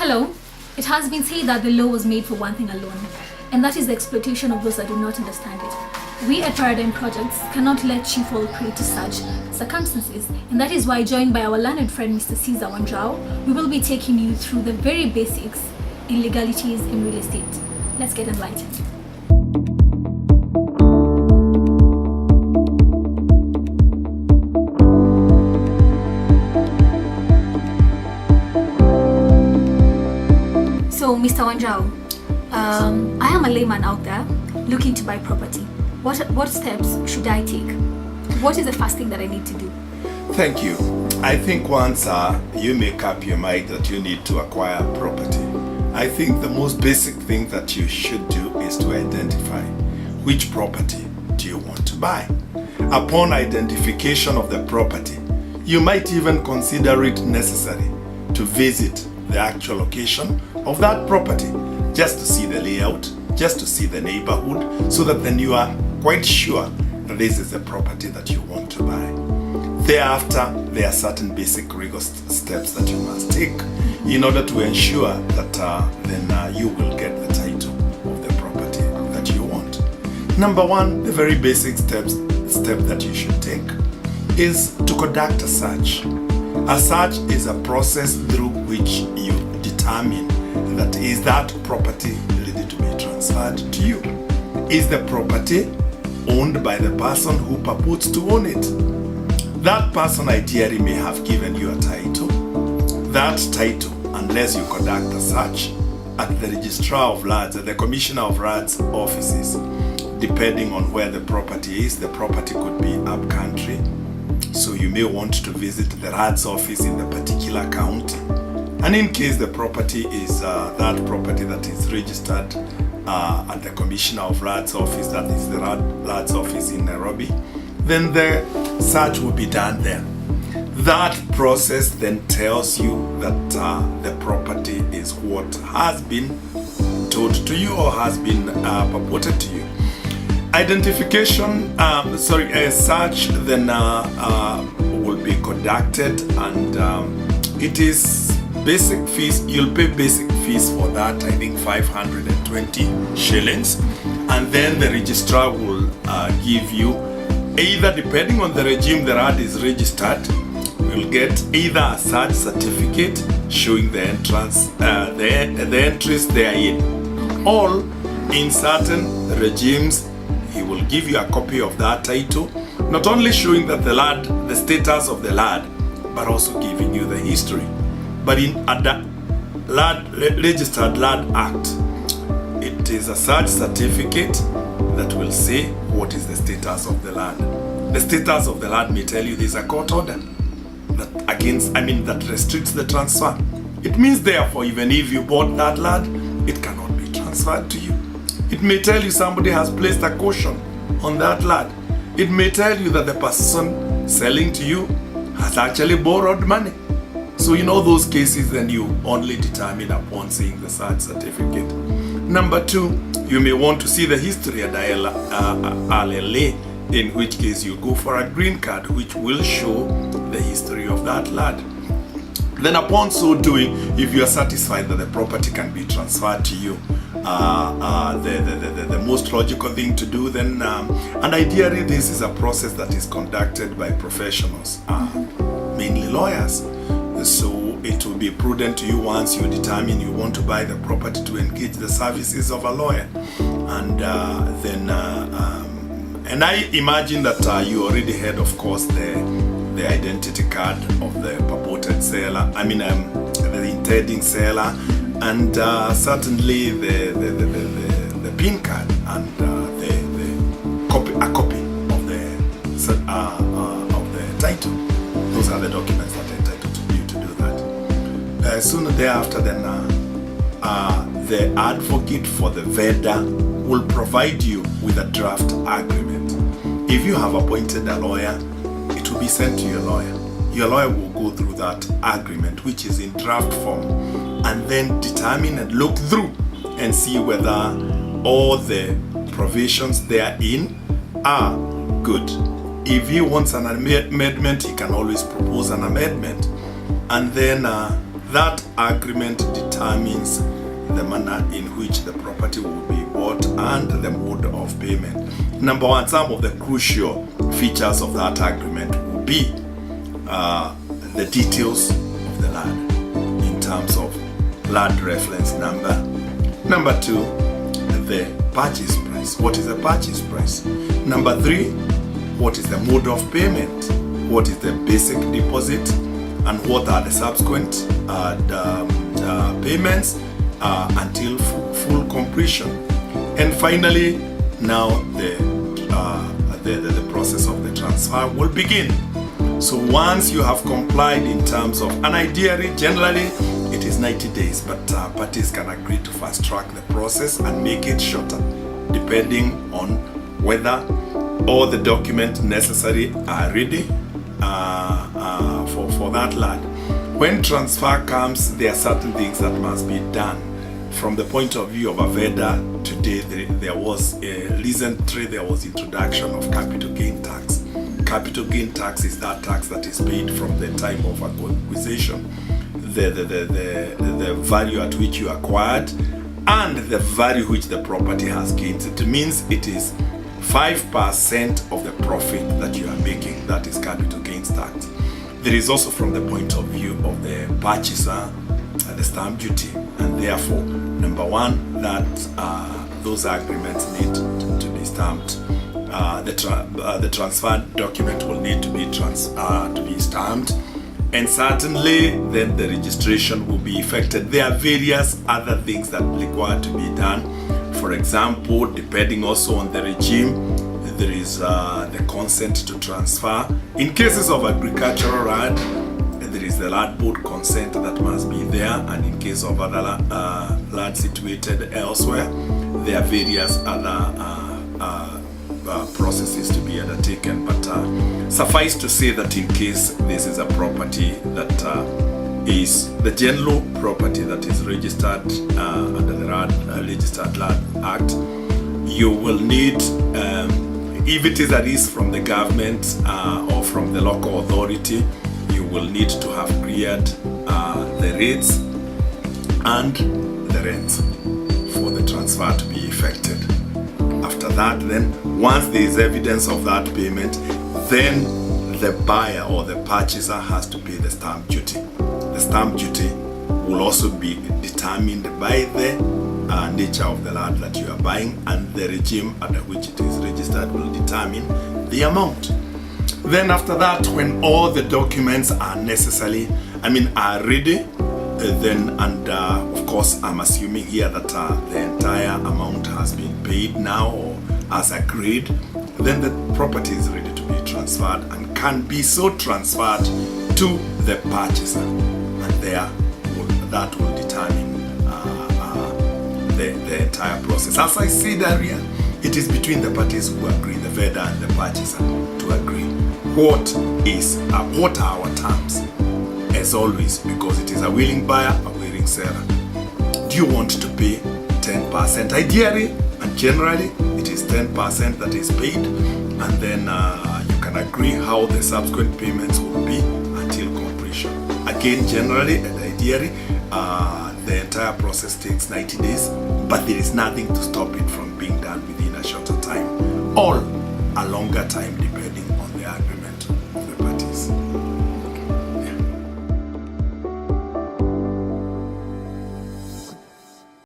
Hello. It has been said that the law was made for one thing alone, and that is the exploitation of those that do not understand it. We at Paradigm Projects cannot let you fall prey to such circumstances, and that is why, joined by our learned friend Mr. Caesar Wanjao, we will be taking you through the very basics in legalities in real estate. Let's get enlightened. So, Mr. Wanjao, I am a layman out there looking to buy property. What steps should I take? What is the first thing that I need to do? Thank you. I think once you make up your mind that you need to acquire property, I think the most basic thing that you should do is to identify which property do you want to buy. Upon identification of the property, you might even consider it necessary to visit the actual location of that property, just to see the layout, just to see the neighborhood, so that then you are quite sure that this is the property that you want to buy. Thereafter, there are certain basic rigorous steps that you must take in order to ensure that then you will get the title of the property that you want. Number one, the very basic step that you should take is to conduct a search. A search is a process through which you determine that is that property ready to be transferred to you. Is the property owned by the person who purports to own it? That person ideally may have given you a title. That title, unless you conduct a search at the Registrar of Lands, at the Commissioner of Lands offices, depending on where the property is, the property could be up country. So you may want to visit the RAD's office in the particular county. And in case the property is that property that is registered at the Commissioner of Lands office, that is the RAD's office in Nairobi, then the search will be done there. That process then tells you that the property is what has been told to you or has been purported to you. Identification, a search then will be conducted, and it is basic fees. You'll pay basic fees for that, I think 520 shillings, and then the registrar will give you either, depending on the regime the RAD is registered, you'll get either a search certificate showing the entrance, the entries therein, or in certain regimes he will give you a copy of that title, not only showing that the status of the land, but also giving you the history. But in the Registered Land Act, it is a search certificate that will say what is the status of the land. The status of the land may tell you there's a court order that restricts the transfer. It means therefore, even if you bought that land, it cannot be transferred to you. It may tell you somebody has placed a caution on that land. It may tell you that the person selling to you has actually borrowed money. So in all those cases, then you only determine upon seeing the search certificate. Number two, you may want to see the history at LLA, in which case you go for a green card, which will show the history of that land. Then upon so doing, if you are satisfied that the property can be transferred to you, the most logical thing to do then, and ideally this is a process that is conducted by professionals, mainly lawyers. So it will be prudent to you, once you determine you want to buy the property, to engage the services of a lawyer. And and I imagine that you already had, of course, the identity card of the purported seller, the intending seller, and certainly the PIN card and a copy of the title. Those are the documents that are entitled to you to do that. Soon thereafter, then the advocate for the vendor will provide you with a draft agreement. If you have appointed a lawyer, it will be sent to your lawyer. Your lawyer will go through that agreement, which is in draft form, and then determine and look through and see whether all the provisions therein are good. If he wants an amendment, he can always propose an amendment. And then That agreement determines the manner in which the property will be bought and the mode of payment. Number one, some of the crucial features of that agreement will be the details of the land in terms of land reference number. Number two, the purchase price. What is the purchase price? Number three, what is the mode of payment? What is the basic deposit? And what are the subsequent payments until full completion? And finally, now the process of the transfer will begin. So once you have complied in terms of, and ideally, generally, it is 90 days, but parties can agree to fast track the process and make it shorter, depending on whether all the documents necessary are ready for that land. When transfer comes, there are certain things that must be done. From the point of view of a vendor, today there was recently there was introduction of capital gain tax. Capital gain tax is that tax that is paid from the time of acquisition, the value at which you acquired, and the value which the property has gained. It means it is 5% of the profit that you are making. That is capital gains tax. There is also, from the point of view of the purchaser, the stamp duty, and therefore, number one, that those agreements need to be stamped. The transfer document will need to be stamped, and certainly then the registration will be effected. There are various other things that require to be done. For example, depending also on the regime, there is the consent to transfer. In cases of agricultural land, there is the land board consent that must be there, and in case of other land situated elsewhere, there are various other processes to be undertaken. But suffice to say that in case this is a property that is the general property that is registered under the Registered Land Act, you will need, if it is a lease from the government or from the local authority, you will need to have cleared the rates and the rents for the transfer to be effected. After that, then, once there is evidence of that payment, then the buyer or the purchaser has to pay the stamp duty. The stamp duty will also be determined by the nature of the land that you are buying, and the regime under which it is registered will determine the amount. Then after that, when all the documents are are ready, then, and of course, I'm assuming here that the entire amount has been paid now or as agreed, then the property is ready to be transferred and can be so transferred to the purchaser, and that will determine the entire process. As I said earlier, it is between the parties who agree, the vendor and the purchaser, to agree what are our terms. As always, because it is a willing buyer, a willing seller. Do you want to pay 10%? Ideally and generally, it is 10% that is paid, and then you can agree how the subsequent payments will be until completion. Again, generally and ideally, the entire process takes 90 days, but there is nothing to stop it from being done within a shorter time or a longer time